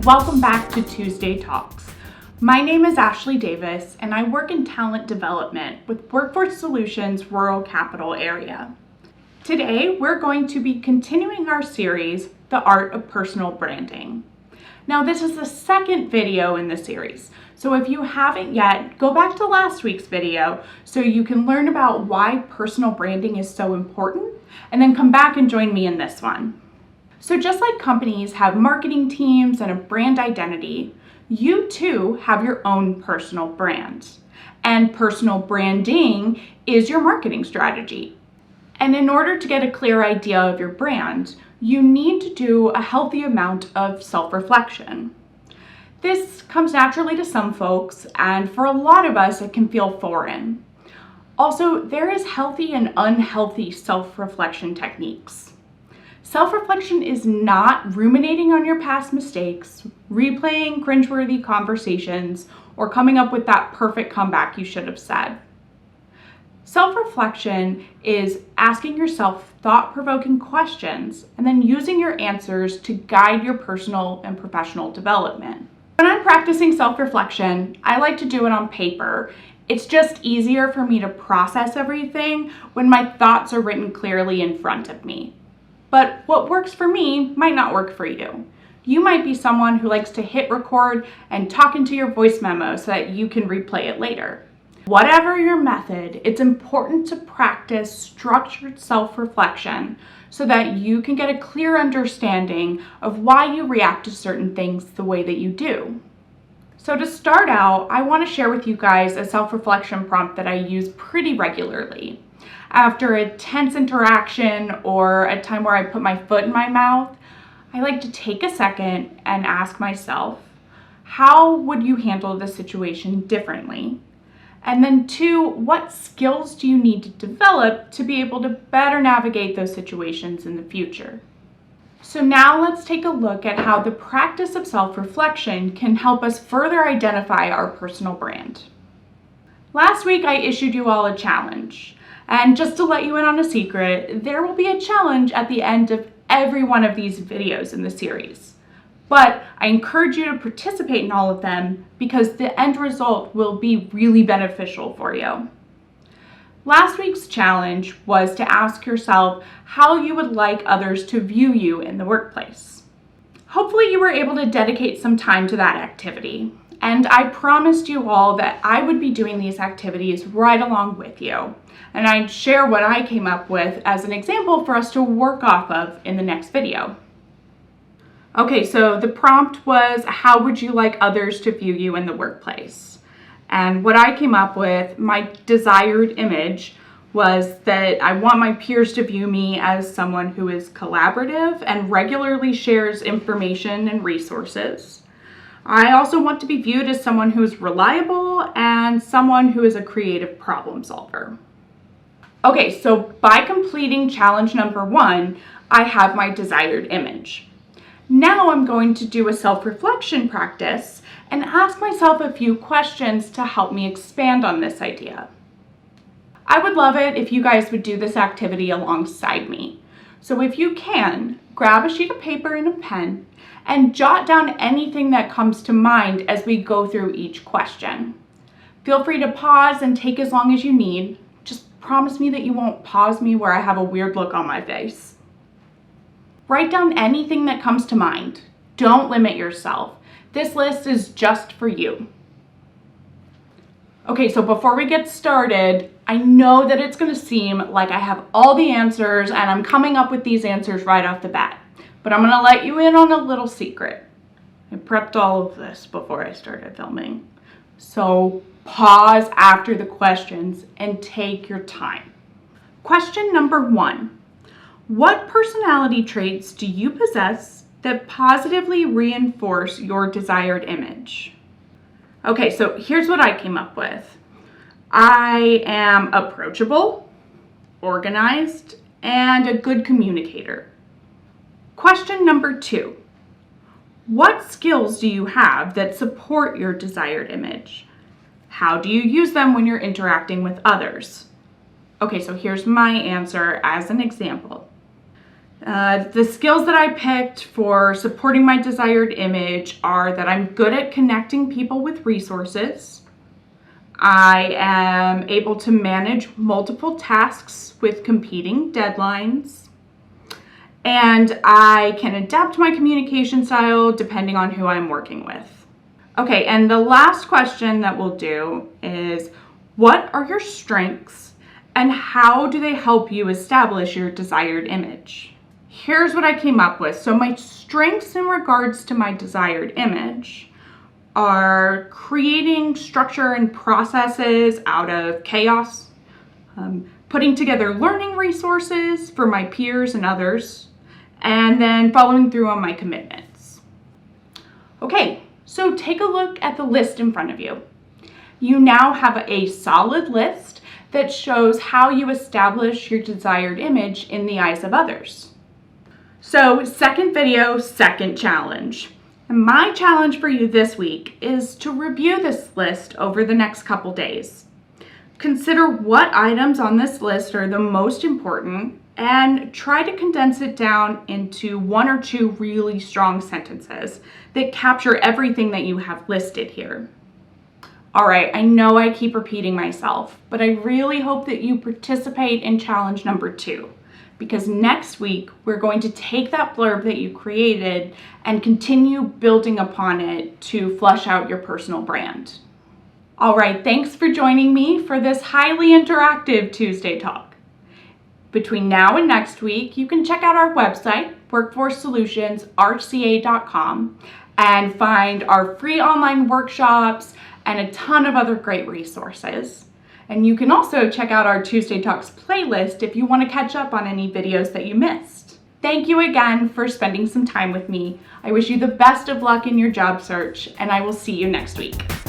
and welcome back to Tuesday Talks. My name is Ashlee Davis, and I work in talent development with Workforce Solutions Rural Capital Area. Today, we're going to be continuing our series, The Art of Personal Branding. Now, this is the second video in the series, so if you haven't yet, go back to last week's video so you can learn about why personal branding is so important, and then come back and join me in this one. So just like companies have marketing teams and a brand identity, you too have your own personal brand. And personal branding is your marketing strategy. And in order to get a clear idea of your brand, you need to do a healthy amount of self-reflection. This comes naturally to some folks, and for a lot of us, it can feel foreign. Also, there is healthy and unhealthy self-reflection techniques. Self-reflection is not ruminating on your past mistakes, replaying cringeworthy conversations, or coming up with that perfect comeback you should have said. Self-reflection is asking yourself thought-provoking questions and then using your answers to guide your personal and professional development. When I'm practicing self-reflection, I like to do it on paper. It's just easier for me to process everything when my thoughts are written clearly in front of me. But what works for me might not work for you. You might be someone who likes to hit record and talk into your voice memo so that you can replay it later. Whatever your method, it's important to practice structured self-reflection so that you can get a clear understanding of why you react to certain things the way that you do. So to start out, I want to share with you guys a self-reflection prompt that I use pretty regularly. After a tense interaction or a time where I put my foot in my mouth, I like to take a second and ask myself, how would you handle the situation differently? And then 2, what skills do you need to develop to be able to better navigate those situations in the future? So now let's take a look at how the practice of self-reflection can help us further identify our personal brand. Last week, I issued you all a challenge. And just to let you in on a secret, there will be a challenge at the end of every one of these videos in the series. But I encourage you to participate in all of them because the end result will be really beneficial for you. Last week's challenge was to ask yourself how you would like others to view you in the workplace. Hopefully you were able to dedicate some time to that activity. And I promised you all that I would be doing these activities right along with you. And I'd share what I came up with as an example for us to work off of in the next video. Okay, so the prompt was, how would you like others to view you in the workplace? And what I came up with, my desired image, was that I want my peers to view me as someone who is collaborative and regularly shares information and resources. I also want to be viewed as someone who is reliable and someone who is a creative problem solver. Okay, so by completing challenge number 1, I have my desired image. Now I'm going to do a self-reflection practice and ask myself a few questions to help me expand on this idea. I would love it if you guys would do this activity alongside me. So if you can, grab a sheet of paper and a pen and jot down anything that comes to mind as we go through each question. Feel free to pause and take as long as you need. Just promise me that you won't pause me where I have a weird look on my face. Write down anything that comes to mind. Don't limit yourself. This list is just for you. Okay, so before we get started, I know that it's going to seem like I have all the answers and I'm coming up with these answers right off the bat. But I'm going to let you in on a little secret. I prepped all of this before I started filming. So pause after the questions and take your time. Question number 1. What personality traits do you possess that positively reinforce your desired image? Okay, so here's what I came up with. I am approachable, organized, and a good communicator. Question number 2. What skills do you have that support your desired image? How do you use them when you're interacting with others? Okay, so here's my answer as an example. The skills that I picked for supporting my desired image are that I'm good at connecting people with resources. I am able to manage multiple tasks with competing deadlines. And I can adapt my communication style depending on who I'm working with. Okay, and the last question that we'll do is, what are your strengths and how do they help you establish your desired image? Here's what I came up with. So my strengths in regards to my desired image are creating structure and processes out of chaos, putting together learning resources for my peers and others, and then following through on my commitments. Okay, so take a look at the list in front of you. You now have a solid list that shows how you establish your desired image in the eyes of others. So, second video, second challenge. And my challenge for you this week is to review this list over the next couple days. Consider what items on this list are the most important and try to condense it down into one or two really strong sentences that capture everything that you have listed here. All right, I know I keep repeating myself, but I really hope that you participate in challenge number 2. Because next week, we're going to take that blurb that you created and continue building upon it to flesh out your personal brand. All right, thanks for joining me for this highly interactive Tuesday Talk. Between now and next week, you can check out our website, workforcesolutionsrca.com, and find our free online workshops and a ton of other great resources. And you can also check out our Tuesday Talks playlist if you want to catch up on any videos that you missed. Thank you again for spending some time with me. I wish you the best of luck in your job search, and I will see you next week.